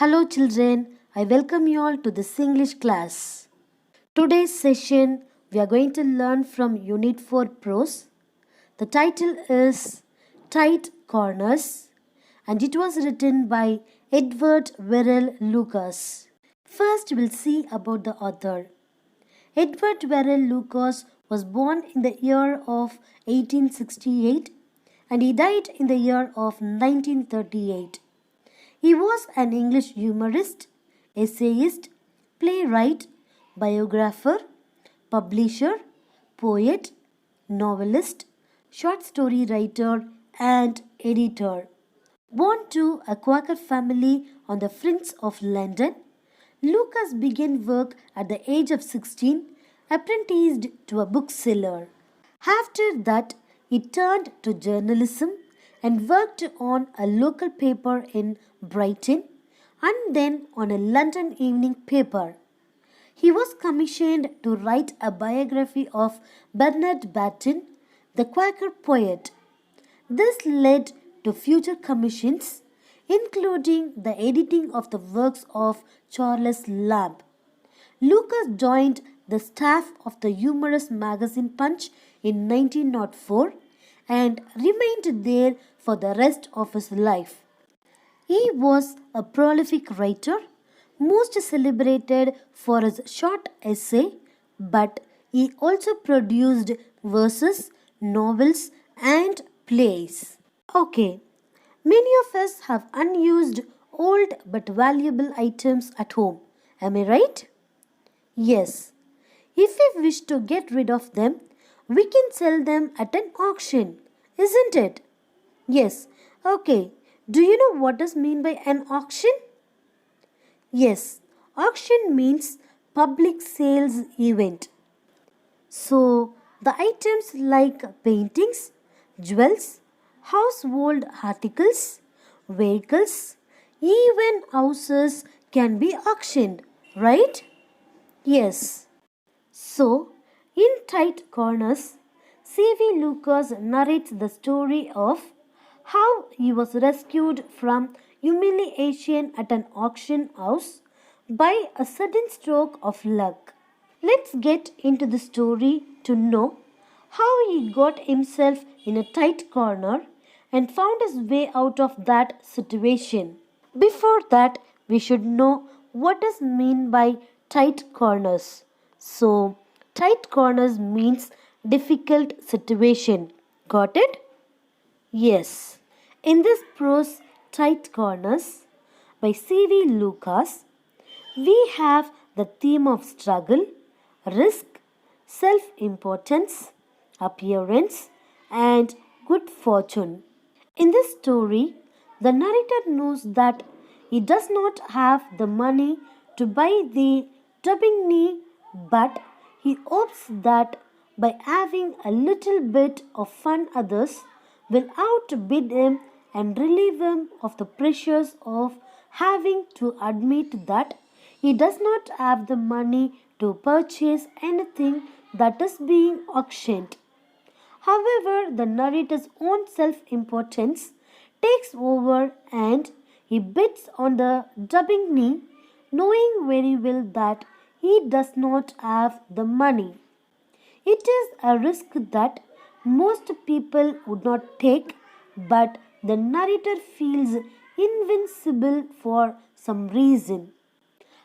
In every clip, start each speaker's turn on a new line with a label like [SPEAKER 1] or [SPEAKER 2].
[SPEAKER 1] Hello, children. I welcome you all to this English class. Today's session, we are going to learn from Unit 4 Prose. The title is Tight Corners and it was written by Edward Verrell Lucas. First, we'll see about the author. Edward Verrell Lucas was born in the year of 1868 and he died in the year of 1938. He was an English humorist, essayist, playwright, biographer, publisher, poet, novelist, short story writer, and editor. Born to a Quaker family on the fringes of London, Lucas began work at the age of 16, apprenticed to a bookseller. After that, he turned to journalism and worked on a local paper in Brighton and then on a London evening paper. He was commissioned to write a biography of Bernard Batten, the Quaker poet. This led to future commissions, including the editing of the works of Charles Lamb. Lucas joined the staff of the humorous magazine Punch in 1904 and remained there for the rest of his life. He was a prolific writer, most celebrated for his short essay, but he also produced verses, novels, and plays. Okay, many of us have unused old but valuable items at home. Am I right? Yes. If we wish to get rid of them, we can sell them at an auction, isn't it? Yes. Okay. Do you know what is mean by an auction? Yes. Auction means public sales event. So, the items like paintings, jewels, household articles, vehicles, even houses can be auctioned, right? Yes. So, in Tight Corners, C.V. Lucas narrates the story of how he was rescued from humiliation at an auction house by a sudden stroke of luck. Let's get into the story to know how he got himself in a tight corner and found his way out of that situation. Before that, we should know what is meant by tight corners. So, tight corners means difficult situation. Got it? Yes. In this prose Tight Corners by C.V. Lucas, we have the theme of struggle, risk, self-importance, appearance, and good fortune. In this story, the narrator knows that he does not have the money to buy the Daubigny, but he hopes that by having a little bit of fun others will outbid him and relieve him of the pressures of having to admit that he does not have the money to purchase anything that is being auctioned. However, the narrator's own self-importance takes over and he bids on the Daubigny, knowing very well that he does not have the money. It is a risk that most people would not take, but the narrator feels invincible for some reason,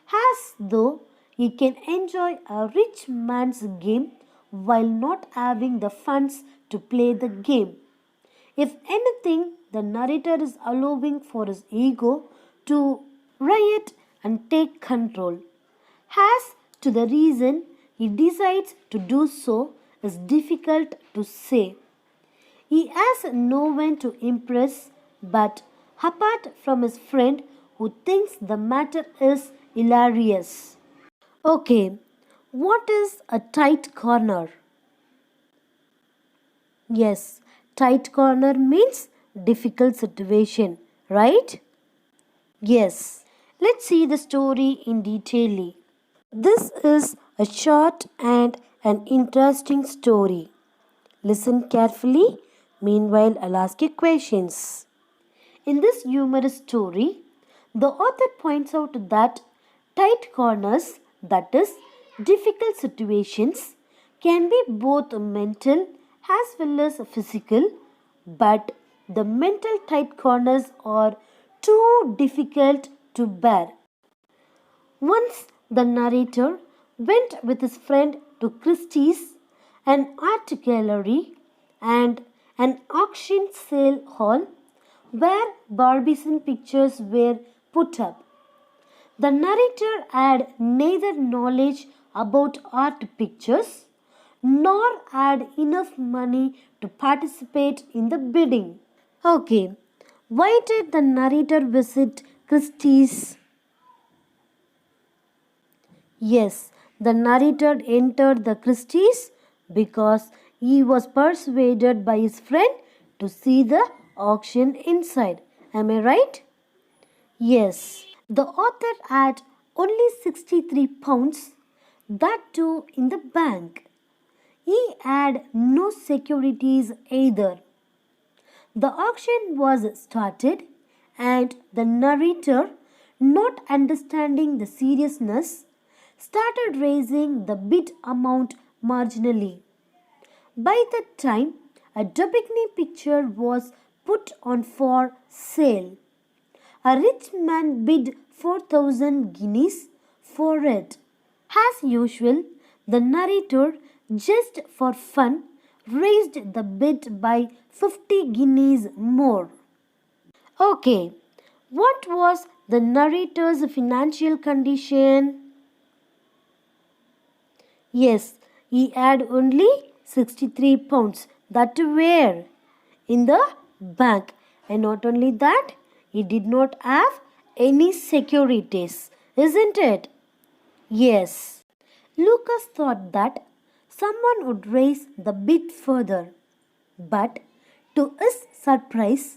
[SPEAKER 1] as though he can enjoy a rich man's game while not having the funds to play the game. If anything, the narrator is allowing for his ego to riot and take control. As to the reason he decides to do so is difficult to say. He has no one to impress but apart from his friend who thinks the matter is hilarious. Okay, what is a tight corner? Yes, tight corner means difficult situation, right? Yes. Let's see the story in detail. This is a short and an interesting story. Listen carefully. Meanwhile, I'll ask you questions. In this humorous story, The author points out that tight corners, that is, difficult situations, can be both mental as well as physical, but the mental tight corners are too difficult to bear. Once the narrator went with his friend to Christie's, an art gallery, and an auction sale hall where Barbizon pictures were put up. The narrator had neither knowledge about art pictures nor had enough money to participate in the bidding. Okay, why did the narrator visit Christie's? Yes, the narrator entered the Christie's because he was persuaded by his friend to see the auction inside. Am I right? Yes. The author had only 63 pounds, that too in the bank. He had no securities either. The auction was started, and the narrator, not understanding the seriousness, started raising the bid amount marginally. By that time, a Daubigny picture was put on for sale. A rich man bid 4,000 guineas for it. As usual, the narrator, just for fun, raised the bid by 50 guineas more. Okay, what was the narrator's financial condition? Yes, he had only 63 pounds. That where? In the bank. And not only that, he did not have any securities. Isn't it? Yes. Lucas thought that someone would raise the bid further. But to his surprise,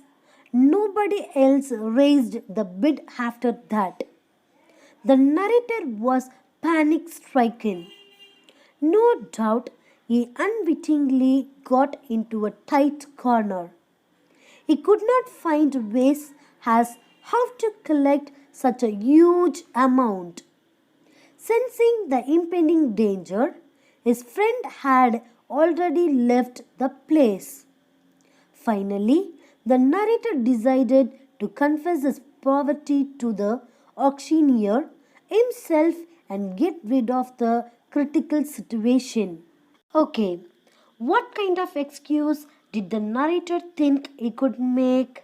[SPEAKER 1] nobody else raised the bid after that. The narrator was panic stricken. No doubt he unwittingly got into a tight corner. He could not find ways as how to collect such a huge amount. Sensing the impending danger, his friend had already left the place. Finally, the narrator decided to confess his poverty to the auctioneer himself and get rid of the critical situation. Okay, what kind of excuse did the narrator think he could make?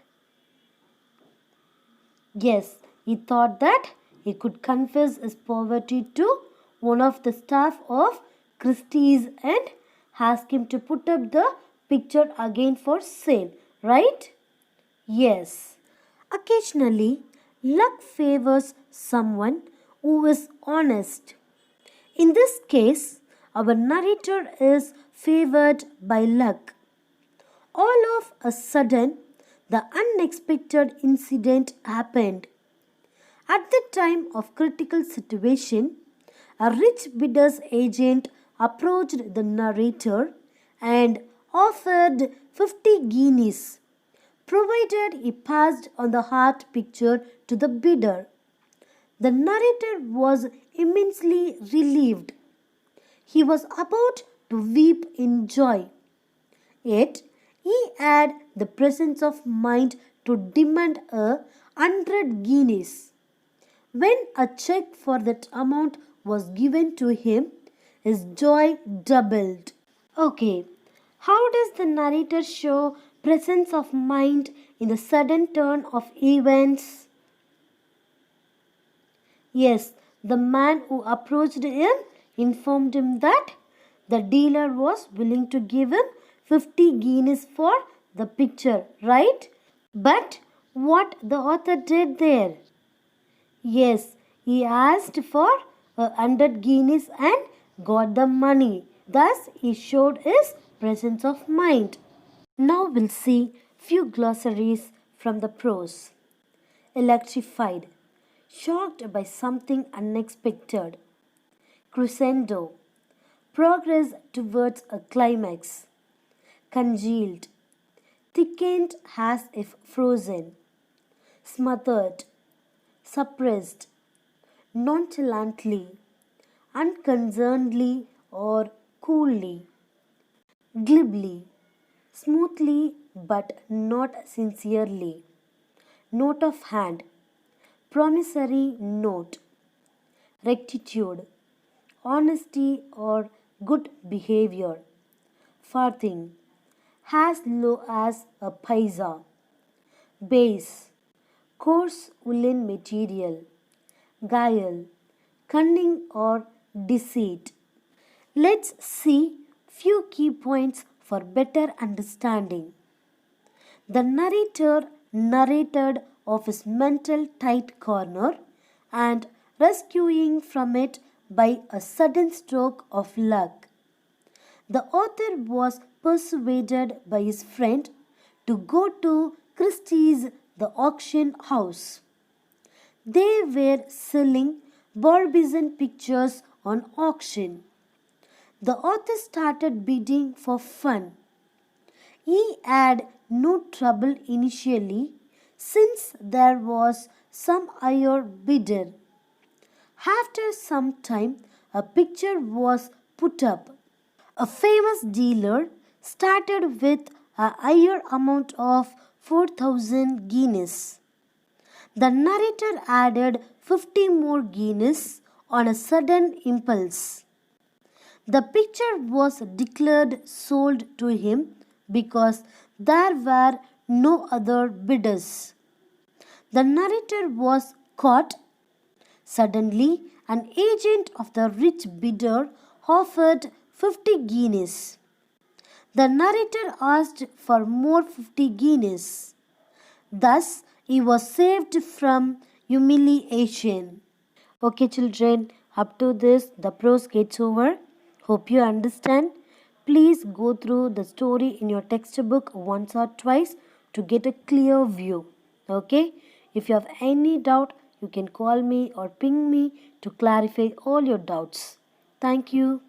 [SPEAKER 1] Yes, he thought that he could confess his poverty to one of the staff of Christie's and ask him to put up the picture again for sale, right? Yes. Occasionally, luck favors someone who is honest. In this case, our narrator is favored by luck. All of a sudden, the unexpected incident happened. At the time of critical situation, a rich bidder's agent approached the narrator and offered 50 guineas, provided he passed on the art picture to the bidder. The narrator was immensely relieved. He was about to weep in joy. Yet, he had the presence of mind to demand 100 guineas. When a check for that amount was given to him, his joy doubled. Okay, how does the narrator show presence of mind in the sudden turn of events? Yes, the man who approached him informed him that the dealer was willing to give him 50 guineas for the picture, right? But what the author did there? Yes, he asked for 100 guineas and got the money. Thus, he showed his presence of mind. Now we'll see few glossaries from the prose. Electrified, shocked by something unexpected. Crescendo, progress towards a climax. Congealed, thickened as if frozen. Smothered, suppressed, nonchalantly, unconcernedly or coolly, glibly, smoothly but not sincerely, note of hand, promissory note, rectitude, honesty or good behavior, farthing, as low as a paisa, base, coarse woolen material, guile, cunning or deceit. Let's see few key points for better understanding. The narrator narrated of his mental tight corner and rescuing from it by a sudden stroke of luck. The author was persuaded by his friend to go to Christie's, the auction house. They were selling Barbizon pictures on auction. The author started bidding for fun. He had no trouble initially since there was some higher bidder. After some time, a picture was put up. A famous dealer started with a higher amount of 4,000 guineas. The narrator added 50 more guineas on a sudden impulse. The picture was declared sold to him because there were no other bidders. The narrator was caught. Suddenly, an agent of the rich bidder offered 50 guineas. The narrator asked for more 50 guineas. Thus, he was saved from humiliation. Okay, children, up to this, the prose gets over. Hope you understand. Please go through the story in your textbook once or twice to get a clear view. Okay? If you have any doubt, you can call me or ping me to clarify all your doubts. Thank you.